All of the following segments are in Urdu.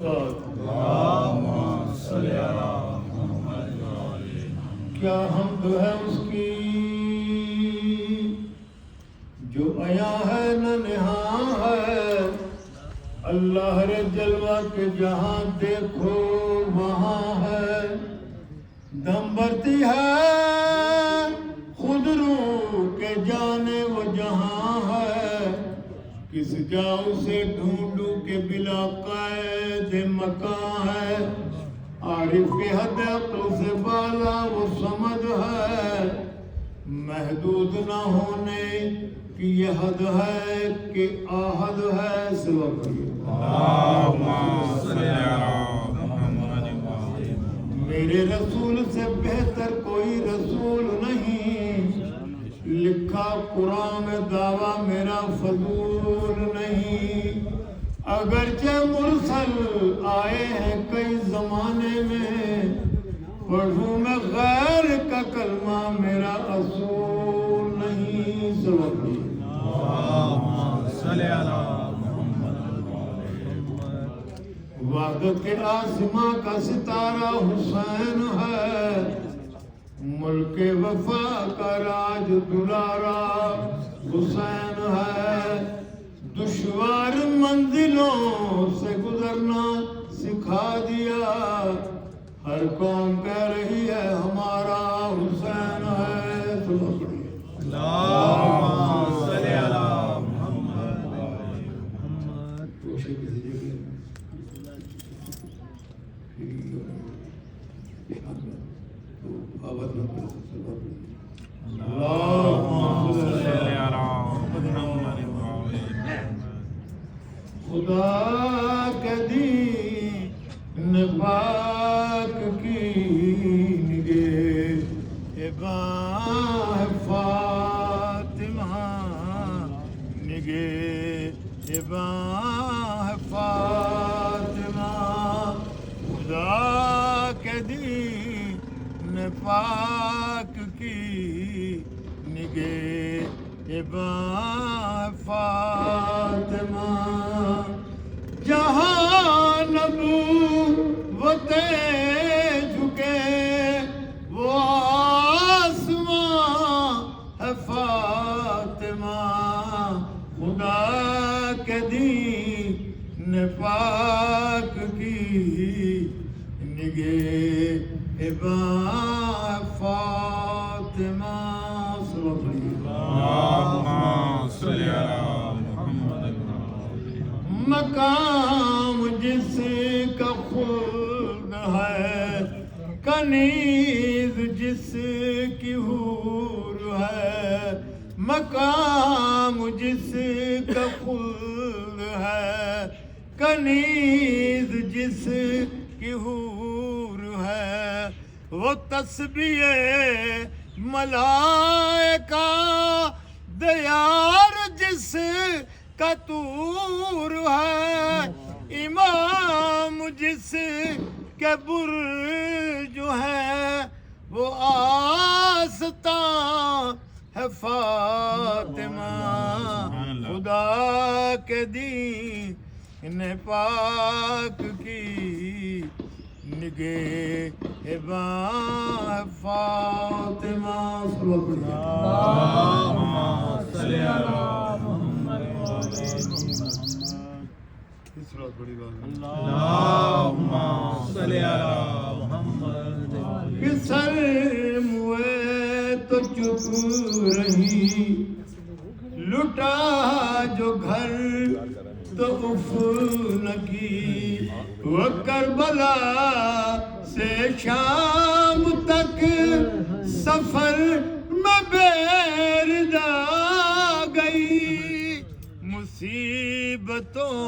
کیا حمد ہے اس کی جو عیاں ہے نہ نہاں ہے، اللہ رے جلوہ کے جہاں دیکھو وہاں ہے، دم بھرتی ہے خود روح کے جانے وہ جہاں ہے، کس جاؤ سے ڈھونڈوں کہ بلا قید مکان ہے، عارف کی حد عقل سے بالا وہ سمجھ ہے، محدود نہ ہونے کی یہ حد ہے کہ آحد ہے، سوا میرے رسول سے بہتر کوئی رسول نہیں، لکھا قرآن میں دعویٰ میرا فضول نہیں، اگرچہ مرسل آئے ہیں کئی زمانے میں، پڑھوں میں غیر کا کلمہ میرا اصول نہیں، وحدت کے آسماں کا ستارہ حسین ہے، ملک وفا کا راج دلارا حسین ہے، دشوار منزلوں سے گزرنا سکھا دیا، ہر قوم کہہ رہی ہے ہمارا حسین ہے، خدا کے دین پاک کی نگاہ فاطمہ نگاہ فاطمہ، خدا کے دین پاک کی نگاہ فاطمہ، جہاں نبوتیں جھکے وہ آسمان ہے فاطمہ، خدا کے دین پاک کی نگاہ فاطمہ، مقام جس کا خلد ہے، کنیز جس کی حور ہے، مقام جس کا خلد ہے، کنیز جس کی حور ہے، وہ تسبیح ملائکہ دیار جس کا طور ہے، امام جس کے برج ہے، وہ آستان ہے فاطمہ، خدا کے دین پاک کی نگاہ فاطمہ، سر موئے تو چپ رہی، لٹا جو گھر تو اف نہ کی، وہ کربلا سے شام تک سفر میں بیردا گئی، مصیبتوں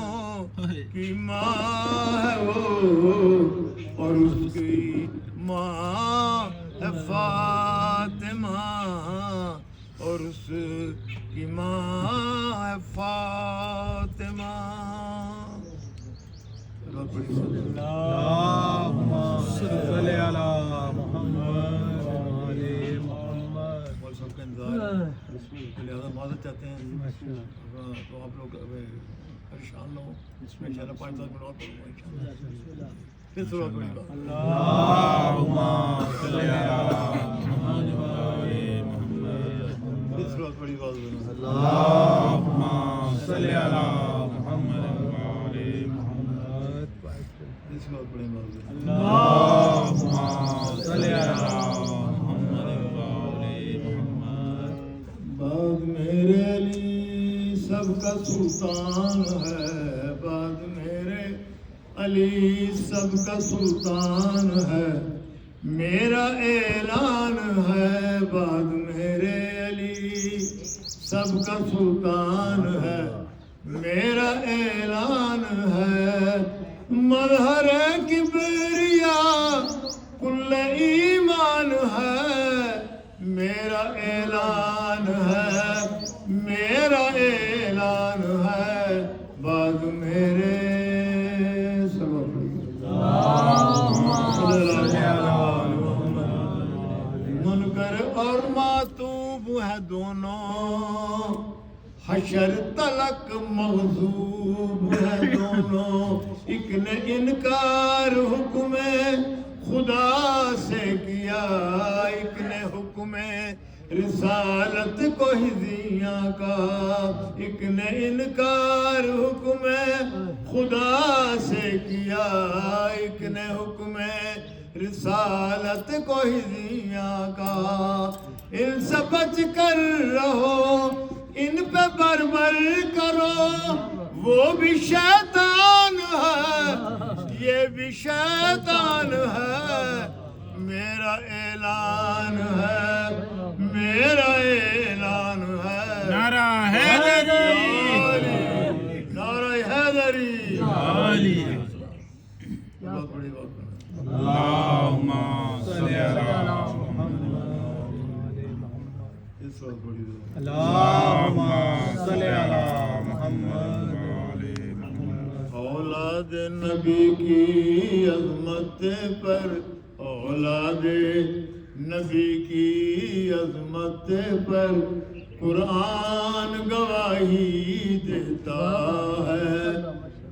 کی ماں ہے وہ اور اس کی ماں ہے فاطمہ، اور اس کی ماں ہے فاطمہ، اللہم صلی علی محمد، سب کا انتظار لہذا معذرت چاہتے ہیں، تو آپ لوگ پریشان نہ ہو انشاءاللہ 5-10 منٹ اور پڑھوں گا انشاءاللہ پھر سلوات پڑھی بات اللہم صلی علی محمد و آل محمد پھر سلوات پڑھی بات اللہم صلی علی محمد و آل محمد پھر سلوات پڑھی بات اللہم صلی علی محمد و آل محمد بعد میرے علی سب کا سلطان ہے بعد میرے علی سب کا سلطان ہے میرا اعلان ہے بعد میرے علی سب کا سلطان ہے میرا اعلان ہے مظہر کبریا کل ایمان ہے میرا اعلان ہے میرا اعلان ہے بعد میرے منکر اور معتوب ہے دونوں حشر تلک مغضوب ہے دونوں ایک نے انکار حکم خدا سے کیا ایک نے حکم رسالت کو ہدیہ کا ایک نے انکار حکم خدا سے کیا ایک نے حکم رسالت کو ہدیہ کا ان سے بچ کر رہو ان پہ بربر کرو وہ بھی شیطان ہے یہ بھی شیطان ہے میرا اعلان ہے میرا اعلان ہے نعرہ حیدری نعرہ حیدری بہت بڑی بات اللہم صلی علی اس وقت بڑی بات اللہم صلی علی محمد و آل محمد اولاد نبی کی عظمت پر اولاد نبی کی عظمت پر قرآن گواہی دیتا ہے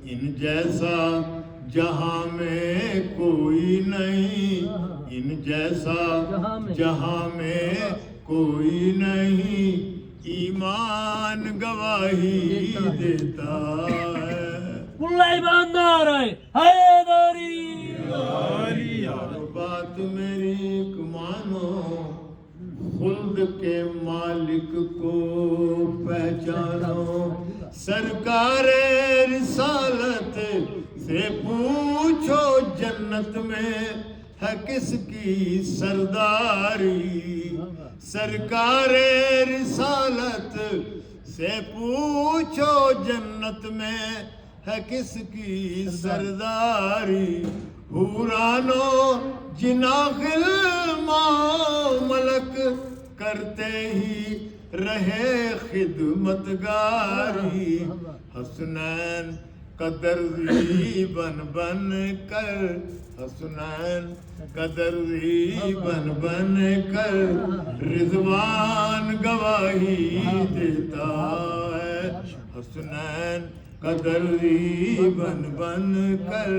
ان جیسا جہاں میں کوئی نہیں ان جیسا جہاں میں کوئی نہیں ایمان گواہی دیتا ہے اللہ ایماندار ہے حیدری بات میری ایک مانو خلد کے مالک کو پہچانو سرکار رسالت سے پوچھو جنت میں ہے کس کی سرداری سرکار رسالت سے پوچھو جنت میں ہے کس کی سرداری حورانو جنا غلما ملک کرتے ہی رہے خدمتگاری حسنین قدری بن بن کر حسنین قدری بن بن کر رضوان گواہی دیتا ہے حسنین قدری بن بن کر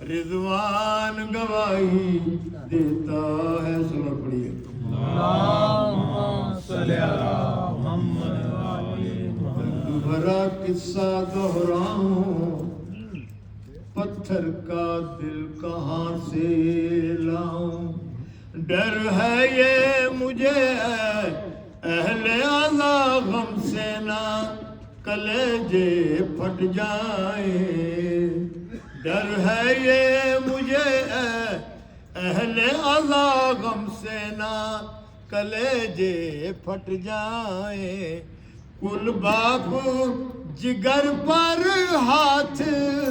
رضوان گواہی دیتا ہے سورہ پڑھیے اللہم صلی علی محمد و آل محمد دوبارہ قصہ دہراؤں پتھر کا دل کہاں سے لاؤں ڈر ہے یہ مجھے اہل اعلیٰ غم سے نہ کلیجے پھٹ جائیں ڈر ہے یہ مجھے اہل اعلیٰ غم سے نہ کلیجے پھٹ جائیں کل باپ جگر پر ہاتھ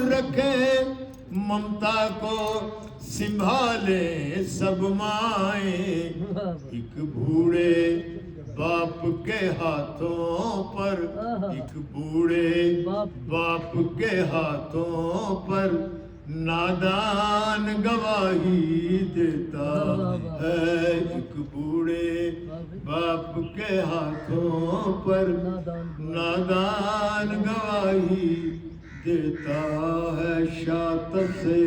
رکھے ممتا کو سنبھالے سب مائیں ایک بوڑھے باپ کے ہاتھوں پر ایک بوڑھے باپ کے ہاتھوں پر نادان گواہی دیتا ہے ایک بوڑھے باپ کے ہاتھوں پر نادان گواہی دیتا ہے شات سے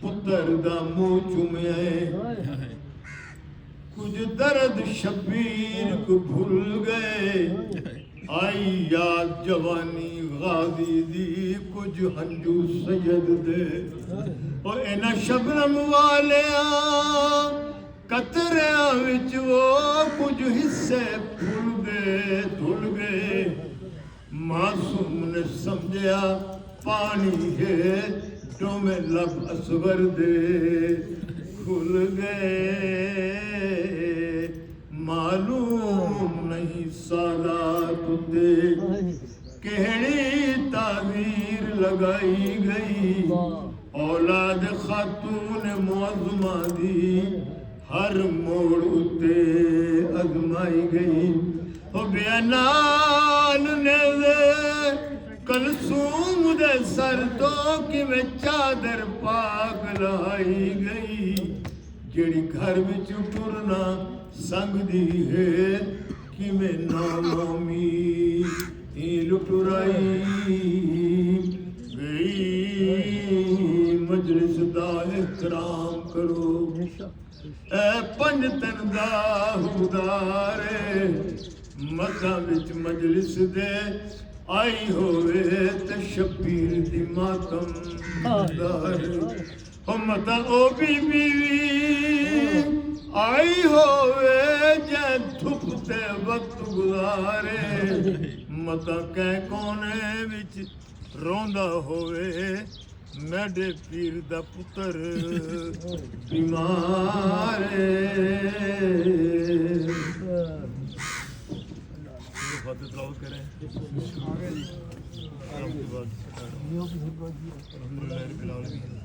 پتر دا منہ چومے کچھ درد شبیر کو بھول گئے آئی یاد جوانی غازی دی کچھ ہنجو سید دے اور اینا شبنم والیاں قطریاں وچ وہ کچھ حصے پھول گئے معصوم نے سمجھیا پانی ہے جو میں لب اصغر دے کھل گئے معلوم نہیں سالات دے کہڑی تعبیر لگائی گئی اولاد خاتون معظمہ دی ہر موڑ اتے ازمائی گئی او بیانان نے کلثوم دے سر تو کی میں چادر پاک لائی گئی جڑی گھر وچ ٹرنا سنگ دی ہے کہ میں نامومی لٹرائی گئی مجلس دا احترام کرو اے پنجتن دا حقدارے مکہ وچ مجلس دے آئی ہوئے تشبیر دی ماتم دار متا او بی بیوی آئی ہوئے جے دھپتے وقت گزارے متا کہہ کونے وچ روندا ہوئے میڈے پیر دا پتر بیمارے فاتح تلاوت کریں الحمدللہ رب العالمین